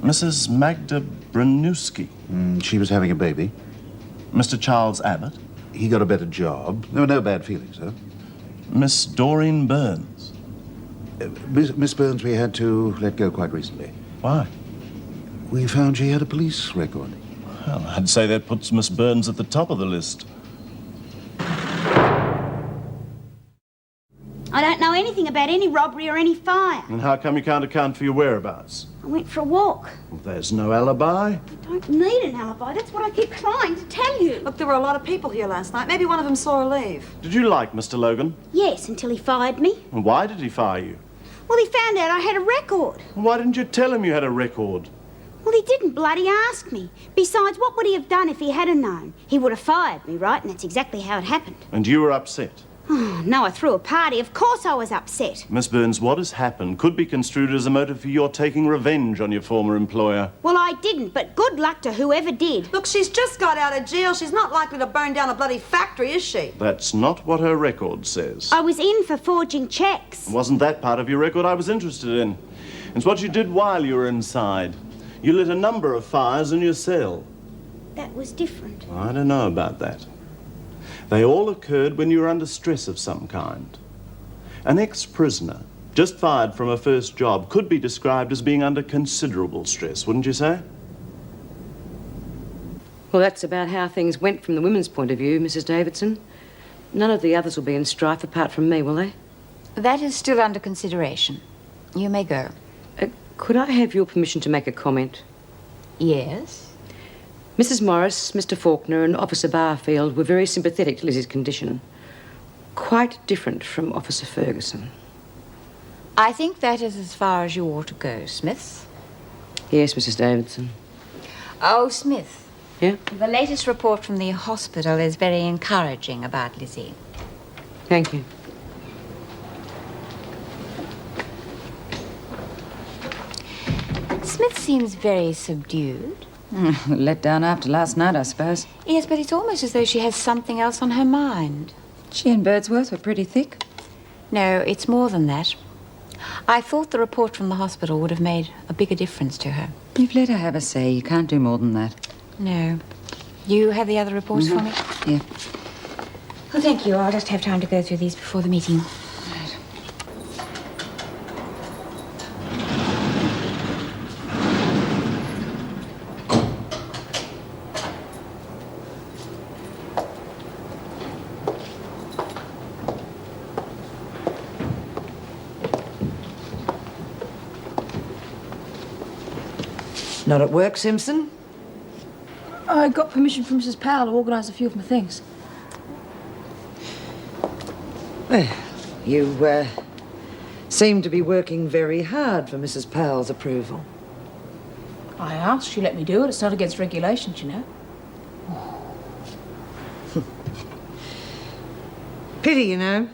Mrs. Magda Branewski. She was having a baby. Mr. Charles Abbott. He got a better job. There were no bad feelings, huh? Miss Doreen Burns. Miss Burns we had to let go quite recently. Why? We found she had a police record. Well, I'd say that puts Miss Burns at the top of the list. I don't know anything about any robbery or any fire. And how come you can't account for your whereabouts? I went for a walk. Well, there's no alibi. I don't need an alibi. That's what I keep trying to tell you. Look, there were a lot of people here last night. Maybe one of them saw her leave. Did you like Mr. Logan? Yes, until he fired me. And why did he fire you? Well, he found out I had a record. Why didn't you tell him you had a record? Well, he didn't bloody ask me. Besides, what would he have done if he hadn't known? He would have fired me, right? And that's exactly how it happened. And you were upset? Oh, no, I threw a party. Of course I was upset. Miss Burns, what has happened could be construed as a motive for your taking revenge on your former employer. Well, I didn't, but good luck to whoever did. Look, she's just got out of jail. She's not likely to burn down a bloody factory, is she? That's not what her record says. I was in for forging checks. Wasn't that part of your record I was interested in? It's what you did while you were inside. You lit a number of fires in your cell. That was different. I don't know about that. They all occurred when you were under stress of some kind. An ex-prisoner, just fired from a first job, could be described as being under considerable stress, wouldn't you say? Well, that's about how things went from the women's point of view, Mrs. Davidson. None of the others will be in strife apart from me, will they? That is still under consideration. You may go. Could I have your permission to make a comment? Yes? Mrs. Morris, Mr. Faulkner and Officer Barfield were very sympathetic to Lizzie's condition. Quite different from Officer Ferguson. I think that is as far as you ought to go, Smith. Yes, Mrs. Davidson. Oh, Smith. Yeah? The latest report from the hospital is very encouraging about Lizzie. Thank you. Smith seems very subdued. Let down after last night, I suppose. Yes, but it's almost as though she has something else on her mind. She and Birdsworth were pretty thick. No, it's more than that. I thought the report from the hospital would have made a bigger difference to her. You've let her have a say. You can't do more than that. No. You have the other reports for me? Yeah. Well, thank you. I'll just have time to go through these before the meeting. Not at work, Simpson? I got permission from Mrs. Powell to organise a few of my things. Well, you seem to be working very hard for Mrs. Powell's approval. I asked, she let me do it. It's not against regulations, you know. Pity, you know.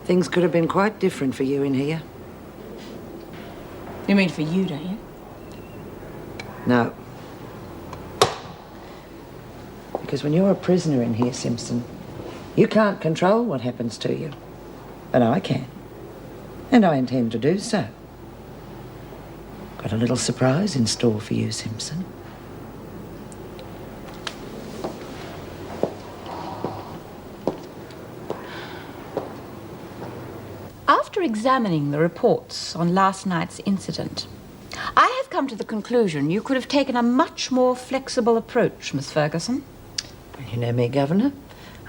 Things could have been quite different for you in here. You mean for you, don't you? No. Because when you're a prisoner in here, Simpson, you can't control what happens to you. But I can. And I intend to do so. Got a little surprise in store for you, Simpson. After examining the reports on last night's incident, I have come to the conclusion you could have taken a much more flexible approach, Miss Ferguson. You know me, Governor.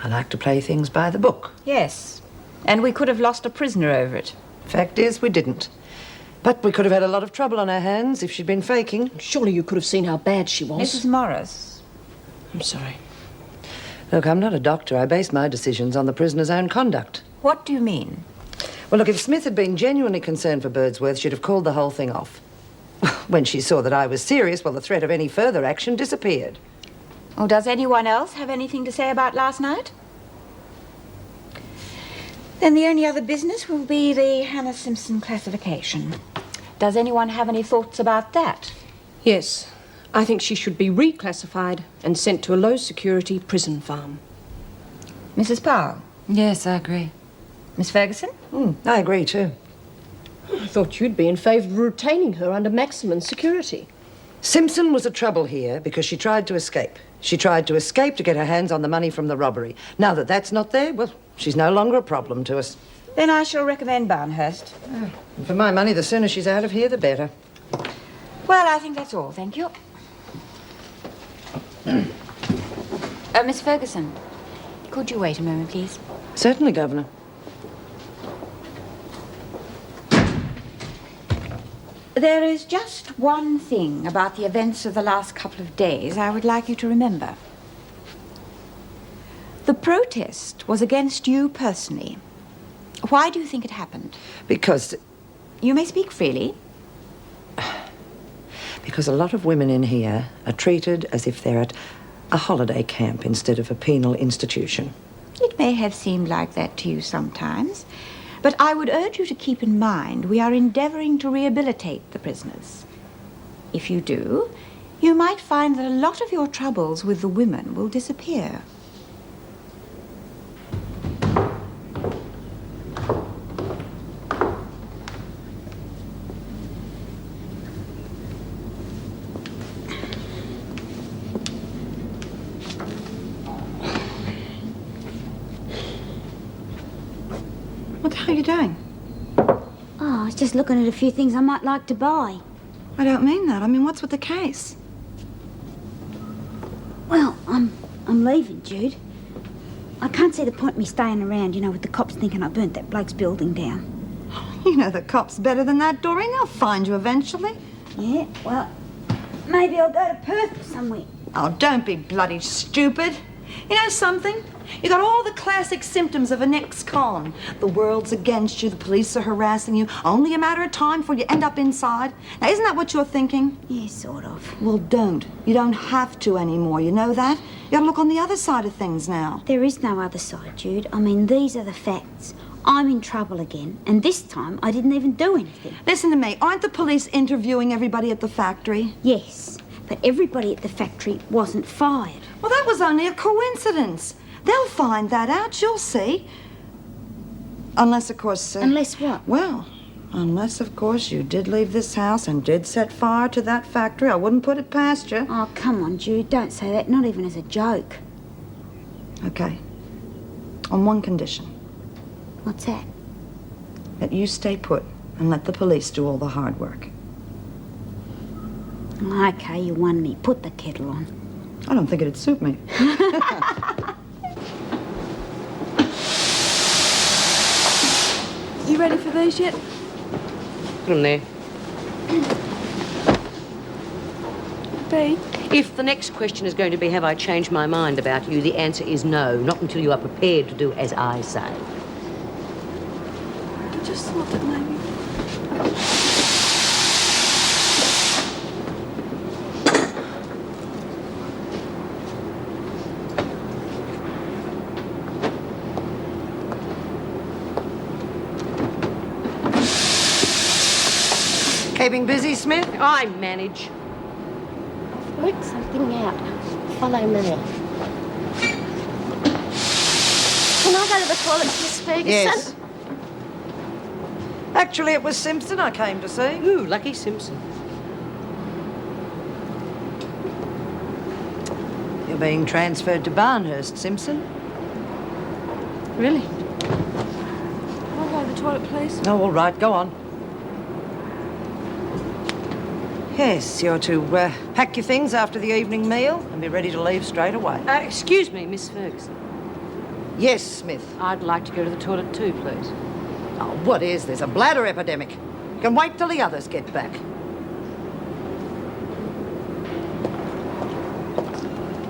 I like to play things by the book. Yes, and we could have lost a prisoner over it. Fact is, we didn't. But we could have had a lot of trouble on our hands if she'd been faking. Surely you could have seen how bad she was. Mrs. Morris. I'm sorry. Look, I'm not a doctor. I base my decisions on the prisoner's own conduct. What do you mean? Well, look, if Smith had been genuinely concerned for Birdsworth, she'd have called the whole thing off. When she saw that I was serious, well, the threat of any further action disappeared. Oh, does anyone else have anything to say about last night? Then the only other business will be the Hannah Simpson classification. Does anyone have any thoughts about that? Yes. I think she should be reclassified and sent to a low-security prison farm. Mrs. Powell? Yes, I agree. Miss Ferguson? I agree, too. thought you'd be in favour of retaining her under maximum security. Simpson was a trouble here because she tried to escape. She tried to escape to get her hands on the money from the robbery. Now that that's not there, well, she's no longer a problem to us. Then I shall recommend Barnhurst. And for my money, the sooner she's out of here, the better. Well, I think that's all, thank you. Miss Ferguson, could you wait a moment, please? Certainly, Governor. There is just one thing about the events of the last couple of days I would like you to remember. The protest was against you personally. Why do you think it happened? Because You may speak freely. a lot of women in here are treated as if they're at a holiday camp instead of a penal institution. It may have seemed like that to you sometimes, but I would urge you to keep in mind we are endeavoring to rehabilitate the prisoners. If you do, you might find that a lot of your troubles with the women will disappear. What the hell are you doing? Oh, I was just looking at a few things I might like to buy. I don't mean that. I mean, what's with the case? Well, I'm leaving, Jude. I can't see the point of me staying around, you know, with the cops thinking I burnt that bloke's building down. You know the cops better than that, Doreen. They'll find you eventually. Yeah, well, maybe I'll go to Perth or somewhere. Oh, don't be bloody stupid. You know something? You got all the classic symptoms of an ex-con. The world's against you, the police are harassing you. Only a matter of time before you end up inside. Now, isn't that what you're thinking? Yeah, sort of. Well, don't. You don't have to anymore, you know that? You gotta look on the other side of things now. There is no other side, Jude. I mean, these are the facts. I'm in trouble again, and this time I didn't even do anything. Listen to me. Aren't the police interviewing everybody at the factory? Yes, but everybody at the factory wasn't fired. Well, that was only a coincidence. They'll find that out, you'll see. Unless, of course... Unless what? Well, unless, of course, you did leave this house and did set fire to that factory. I wouldn't put it past you. Oh, come on, Jude. Don't say that. Not even as a joke. Okay. On one condition. What's that? That you stay put and let the police do all the hard work. Okay, you won me. Put the kettle on. I don't think it'd suit me. You ready for these yet? Put 'em there. B? If the next question is going to be, have I changed my mind about you, the answer is no. Not until you are prepared to do as I say. I just thought that maybe... Keeping busy, Smith? I manage. Work something out. Follow me. Can I go to the toilets, Miss Ferguson? Yes. Actually, it was Simpson I came to see. Ooh, lucky Simpson. You're being transferred to Barnhurst, Simpson. Really? Can I go to the toilet, please? Oh, all right, go on. Yes, you're to pack your things after the evening meal and be ready to leave straight away. Excuse me, Miss Ferguson. Yes, Smith. I'd like to go to the toilet too, please. Oh, what is this? A bladder epidemic? You can wait till the others get back.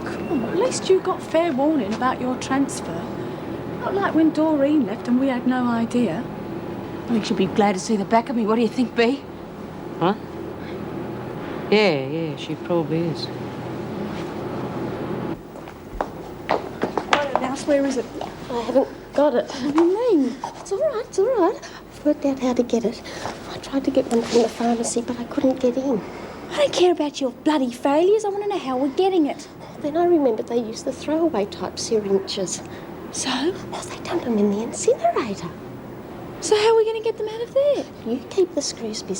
Come on, at least you got fair warning about your transfer. Not like when Doreen left and we had no idea. I think she'll be glad to see the back of me. What do you think, Bea? Huh? Yeah, she probably is. Mouse, where is it? I haven't got it. What do you mean? It's all right, it's all right. I've worked out how to get it. I tried to get one from the pharmacy, but I couldn't get in. I don't care about your bloody failures. I want to know how we're getting it. Then I remembered they used the throwaway type syringes. So? Well, they dump them in the incinerator. So how are we going to get them out of there? You keep the screws busy.